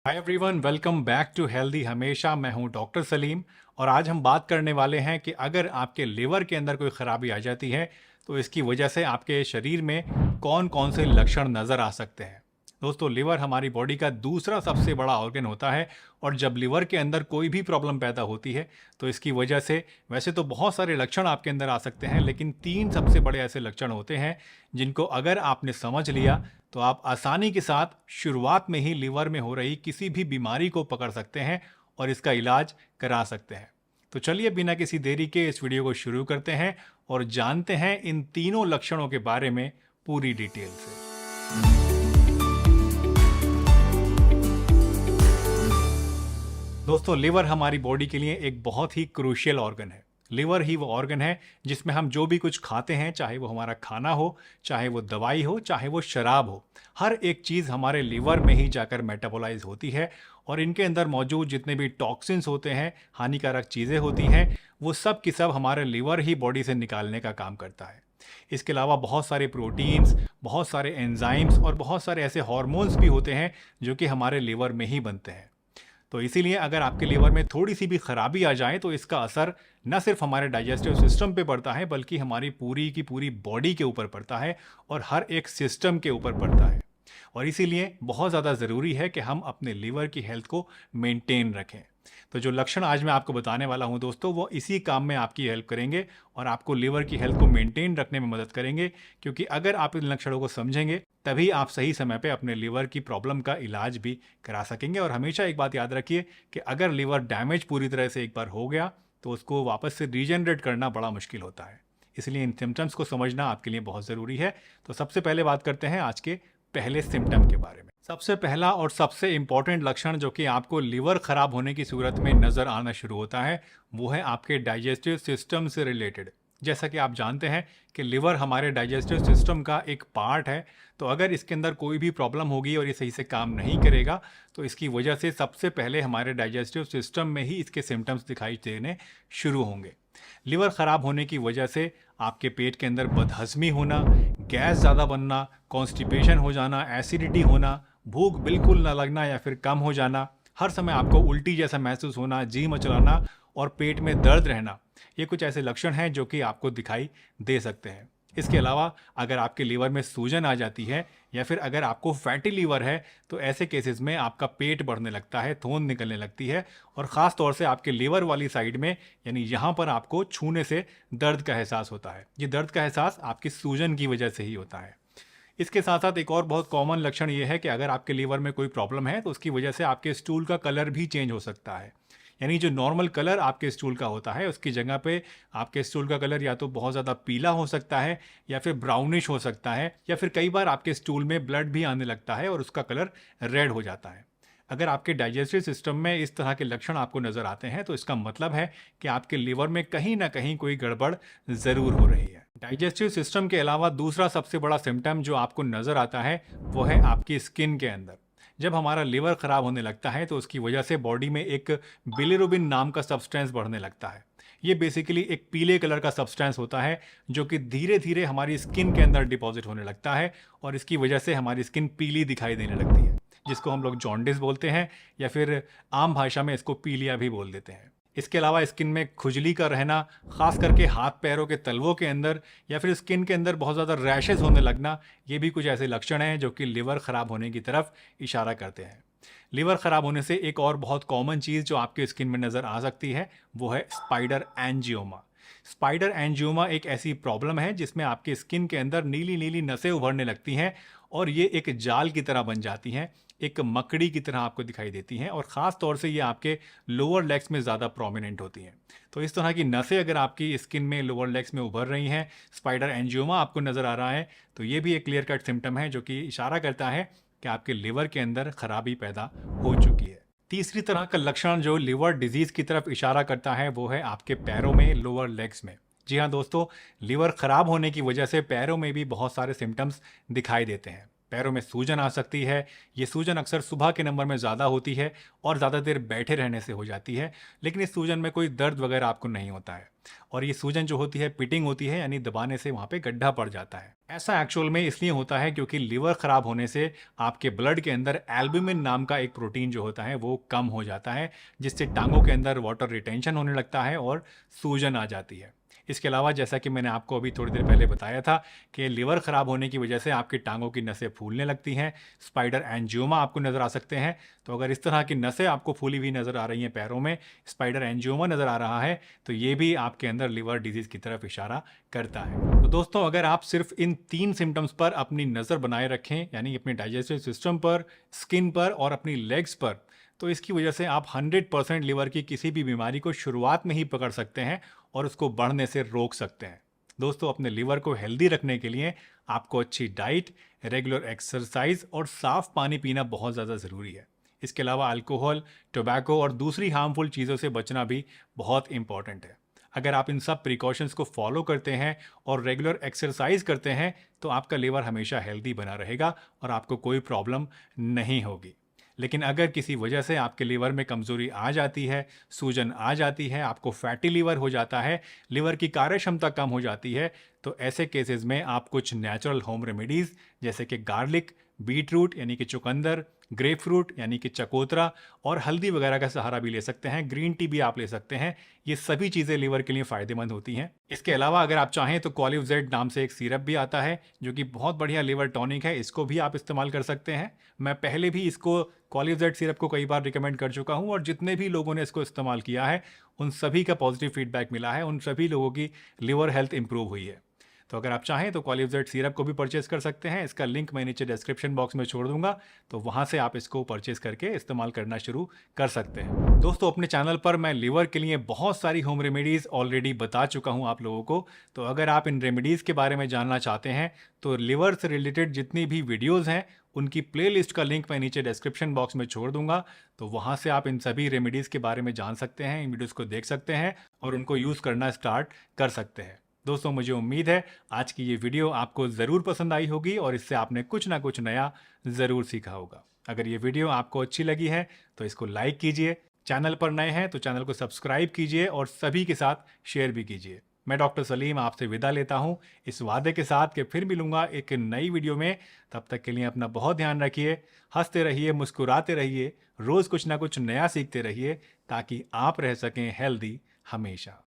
Hi everyone, welcome back to healthy हमेशा। मैं हूं डॉक्टर सलीम और आज हम बात करने वाले हैं कि अगर आपके लिवर के अंदर कोई ख़राबी आ जाती है तो इसकी वजह से आपके शरीर में कौन कौन से लक्षण नज़र आ सकते हैं। दोस्तों, लिवर हमारी बॉडी का दूसरा सबसे बड़ा ऑर्गन होता है और जब लिवर के अंदर कोई भी प्रॉब्लम पैदा होती है तो इसकी वजह से वैसे तो बहुत सारे लक्षण आपके अंदर आ सकते हैं, लेकिन 3 सबसे बड़े ऐसे लक्षण होते हैं जिनको अगर आपने समझ लिया तो आप आसानी के साथ शुरुआत में ही लिवर में हो रही किसी भी बीमारी को पकड़ सकते हैं और इसका इलाज करा सकते हैं। तो चलिए बिना किसी देरी के इस वीडियो को शुरू करते हैं और जानते हैं इन तीनों लक्षणों के बारे में पूरी डिटेल से। दोस्तों, लिवर हमारी बॉडी के लिए एक बहुत ही क्रूशियल ऑर्गन है। लिवर ही वो ऑर्गन है जिसमें हम जो भी कुछ खाते हैं, चाहे वो हमारा खाना हो, चाहे वो दवाई हो, चाहे वो शराब हो, हर एक चीज़ हमारे लिवर में ही जाकर मेटाबोलाइज होती है और इनके अंदर मौजूद जितने भी टॉक्सिन्स होते हैं, हानिकारक चीज़ें होती हैं, वो सब की सब हमारे लिवर ही बॉडी से निकालने का काम करता है। इसके अलावा बहुत सारे प्रोटीन्स, बहुत सारे एंजाइम्स और बहुत सारे ऐसे हार्मोन्स भी होते हैं जो कि हमारे लिवर में ही बनते हैं। तो इसीलिए अगर आपके लिवर में थोड़ी सी भी खराबी आ जाए तो इसका असर न सिर्फ हमारे डाइजेस्टिव सिस्टम पे पड़ता है बल्कि हमारी पूरी की पूरी बॉडी के ऊपर पड़ता है और हर एक सिस्टम के ऊपर पड़ता है। और इसीलिए बहुत ज़्यादा ज़रूरी है कि हम अपने लिवर की हेल्थ को मेंटेन रखें। तो जो लक्षण आज मैं आपको बताने वाला हूं दोस्तों, वो इसी काम में आपकी हेल्प करेंगे और आपको लिवर की हेल्थ को मेंटेन रखने में मदद करेंगे, क्योंकि अगर आप इन लक्षणों को समझेंगे तभी आप सही समय पे अपने लिवर की प्रॉब्लम का इलाज भी करा सकेंगे। और हमेशा एक बात याद रखिए कि अगर लिवर डैमेज पूरी तरह से एक बार हो गया तो उसको वापस से रीजनरेट करना बड़ा मुश्किल होता है। इसलिए इन सिम्टम्स को समझना आपके लिए बहुत ज़रूरी है। तो सबसे पहले बात करते हैं आज के पहले सिम्टम के बारे में। सबसे पहला और सबसे इम्पॉर्टेंट लक्षण जो कि आपको लिवर खराब होने की सूरत में नज़र आना शुरू होता है वो है आपके डाइजेस्टिव सिस्टम से रिलेटेड। जैसा कि आप जानते हैं कि लिवर हमारे डाइजेस्टिव सिस्टम का एक पार्ट है, तो अगर इसके अंदर कोई भी प्रॉब्लम होगी और ये सही से काम नहीं करेगा तो इसकी वजह से सबसे पहले हमारे डाइजेस्टिव सिस्टम में ही इसके सिम्टम्स दिखाई देने शुरू होंगे। लिवर ख़राब होने की वजह से आपके पेट के अंदर बदहज़मी होना, गैस ज़्यादा बनना, कॉन्स्टिपेशन हो जाना, एसिडिटी होना, भूख बिल्कुल ना लगना या फिर कम हो जाना, हर समय आपको उल्टी जैसा महसूस होना, जी मचलाना और पेट में दर्द रहना, ये कुछ ऐसे लक्षण हैं जो कि आपको दिखाई दे सकते हैं। इसके अलावा अगर आपके लीवर में सूजन आ जाती है या फिर अगर आपको फैटी लीवर है तो ऐसे केसेस में आपका पेट बढ़ने लगता है, थोन निकलने लगती है और ख़ास तौर से आपके लीवर वाली साइड में, यानी यहाँ पर आपको छूने से दर्द का एहसास होता है। ये दर्द का एहसास आपकी सूजन की वजह से ही होता है। इसके साथ साथ एक और बहुत कॉमन लक्षण ये है कि अगर आपके लीवर में कोई प्रॉब्लम है तो उसकी वजह से आपके स्टूल का कलर भी चेंज हो सकता है। यानी जो नॉर्मल कलर आपके स्टूल का होता है उसकी जगह पे आपके स्टूल का कलर या तो बहुत ज़्यादा पीला हो सकता है या फिर ब्राउनिश हो सकता है, या फिर कई बार आपके स्टूल में ब्लड भी आने लगता है और उसका कलर रेड हो जाता है। अगर आपके डाइजेस्टिव सिस्टम में इस तरह के लक्षण आपको नज़र आते हैं तो इसका मतलब है कि आपके लिवर में कहीं ना कहीं कोई गड़बड़ ज़रूर हो रही है। डाइजेस्टिव सिस्टम के अलावा दूसरा सबसे बड़ा सिम्टम जो आपको नज़र आता है वो है आपकी स्किन के अंदर। जब हमारा लिवर ख़राब होने लगता है तो उसकी वजह से बॉडी में एक बिलिरुबिन नाम का सब्सटेंस बढ़ने लगता है। ये बेसिकली एक पीले कलर का सब्सटेंस होता है जो कि धीरे धीरे हमारी स्किन के अंदर डिपॉजिट होने लगता है और इसकी वजह से हमारी स्किन पीली दिखाई देने लगती है, जिसको हम लोग जॉन्डिस बोलते हैं या फिर आम भाषा में इसको पीलिया भी बोल देते हैं। इसके अलावा स्किन में खुजली का रहना, खास करके हाथ पैरों के तलवों के अंदर या फिर स्किन के अंदर बहुत ज़्यादा रैशेज होने लगना, ये भी कुछ ऐसे लक्षण हैं जो कि लिवर ख़राब होने की तरफ इशारा करते हैं। लिवर ख़राब होने से एक और बहुत कॉमन चीज़ जो आपके स्किन में नज़र आ सकती है वो है स्पाइडर एंजियोमा। स्पाइडर एंजियोमा एक ऐसी प्रॉब्लम है जिसमें आपके स्किन के अंदर नीली नीली नसें उभरने लगती हैं और ये एक जाल की तरह बन जाती हैं, एक मकड़ी की तरह आपको दिखाई देती हैं और ख़ास तौर से ये आपके लोअर लेग्स में ज़्यादा प्रोमिनेंट होती हैं। तो इस तरह की नसें अगर आपकी स्किन में लोअर लेग्स में उभर रही हैं, स्पाइडर एंजियोमा आपको नज़र आ रहा है, तो ये भी एक क्लियर कट सिम्टम है जो कि इशारा करता है कि आपके लिवर के अंदर खराबी पैदा हो चुकी है। तीसरी तरह का लक्षण जो लिवर डिजीज़ की तरफ इशारा करता है वो है आपके पैरों में, लोअर लेग्स में। जी हाँ दोस्तों, लिवर ख़राब होने की वजह से पैरों में भी बहुत सारे सिम्टम्स दिखाई देते हैं। पैरों में सूजन आ सकती है। ये सूजन अक्सर सुबह के नंबर में ज़्यादा होती है और ज़्यादा देर बैठे रहने से हो जाती है, लेकिन इस सूजन में कोई दर्द वगैरह आपको नहीं होता है। और ये सूजन जो होती है पिटिंग होती है, यानी दबाने से वहाँ पे गड्ढा पड़ जाता है। ऐसा एक्चुअल में इसलिए होता है क्योंकि लिवर खराब होने से आपके ब्लड के अंदर एल्ब्यूमिन नाम का एक प्रोटीन जो होता है वो कम हो जाता है, जिससे टांगों के अंदर वाटर रिटेंशन होने लगता है और सूजन आ जाती है। इसके अलावा जैसा कि मैंने आपको अभी थोड़ी देर पहले बताया था कि लिवर ख़राब होने की वजह से आपकी टांगों की नसें फूलने लगती हैं, स्पाइडर एंजियोमा आपको नज़र आ सकते हैं। तो अगर इस तरह की नसें आपको फूली हुई नज़र आ रही हैं, पैरों में स्पाइडर एंजियोमा नज़र आ रहा है, तो ये भी आपके अंदर लिवर डिजीज़ की तरफ इशारा करता है। तो दोस्तों, अगर आप सिर्फ इन 3 सिम्टम्स पर अपनी नज़र बनाए रखें, यानी अपने डाइजेस्टिव सिस्टम पर, स्किन पर और अपनी लेग्स पर, तो इसकी वजह से आप 100% लिवर की किसी भी बीमारी को शुरुआत में ही पकड़ सकते हैं और उसको बढ़ने से रोक सकते हैं। दोस्तों, अपने लिवर को हेल्दी रखने के लिए आपको अच्छी डाइट, रेगुलर एक्सरसाइज और साफ पानी पीना बहुत ज़्यादा ज़रूरी है। इसके अलावा अल्कोहल, टोबैको और दूसरी हार्मफुल चीज़ों से बचना भी बहुत इंपॉर्टेंट है। अगर आप इन सब प्रिकॉशंस को फॉलो करते हैं और रेगुलर एक्सरसाइज करते हैं तो आपका लिवर हमेशा हेल्दी बना रहेगा और आपको कोई प्रॉब्लम नहीं होगी। लेकिन अगर किसी वजह से आपके लीवर में कमज़ोरी आ जाती है, सूजन आ जाती है, आपको फैटी लीवर हो जाता है, लिवर की कार्य क्षमता कम हो जाती है, तो ऐसे केसेस में आप कुछ नेचुरल होम रेमेडीज़ जैसे कि गार्लिक, बीट रूट यानी कि चुकंदर, ग्रेप फ्रूट यानी कि चकोतरा और हल्दी वगैरह का सहारा भी ले सकते हैं। ग्रीन टी भी आप ले सकते हैं। ये सभी चीज़ें लीवर के लिए फ़ायदेमंद होती हैं। इसके अलावा अगर आप चाहें तो कॉलिव जेड नाम से एक सिरप भी आता है जो कि बहुत बढ़िया लीवर टॉनिक है, इसको भी आप इस्तेमाल कर सकते हैं। मैं पहले भी इसको कॉलिव जेड सिरप को कई बार रिकमेंड कर चुका हूँ और जितने भी लोगों ने इसको इस्तेमाल किया है उन सभी का पॉजिटिव फीडबैक मिला है, उन सभी लोगों की लिवर हेल्थ इंप्रूव हुई है। तो अगर आप चाहें तो कॉलिव जेड सिरप को भी परचेस कर सकते हैं। इसका लिंक मैं नीचे डिस्क्रिप्शन बॉक्स में छोड़ दूंगा, तो वहां से आप इसको परचेस करके इस्तेमाल करना शुरू कर सकते हैं। दोस्तों, अपने चैनल पर मैं लिवर के लिए बहुत सारी होम रेमेडीज़ ऑलरेडी बता चुका हूं आप लोगों को। तो अगर आप इन रेमेडीज़ के बारे में जानना चाहते हैं तो लिवर से रिलेटेड जितनी भी वीडियोज़ हैं उनकी प्लेलिस्ट का लिंक मैं नीचे डिस्क्रिप्शन बॉक्स में छोड़ दूंगा। तो वहां से आप इन सभी रेमेडीज़ के बारे में जान सकते हैं, इन वीडियोज़ को देख सकते हैं और उनको यूज़ करना स्टार्ट कर सकते हैं। दोस्तों, मुझे उम्मीद है आज की ये वीडियो आपको ज़रूर पसंद आई होगी और इससे आपने कुछ ना कुछ नया ज़रूर सीखा होगा। अगर ये वीडियो आपको अच्छी लगी है तो इसको लाइक कीजिए, चैनल पर नए हैं तो चैनल को सब्सक्राइब कीजिए और सभी के साथ शेयर भी कीजिए। मैं डॉक्टर सलीम आपसे विदा लेता हूँ इस वादे के साथ कि फिर मिलूंगा एक नई वीडियो में। तब तक के लिए अपना बहुत ध्यान रखिए, हंसते रहिए, मुस्कुराते रहिए, रोज़ कुछ ना कुछ नया सीखते रहिए ताकि आप रह सकें हेल्दी हमेशा।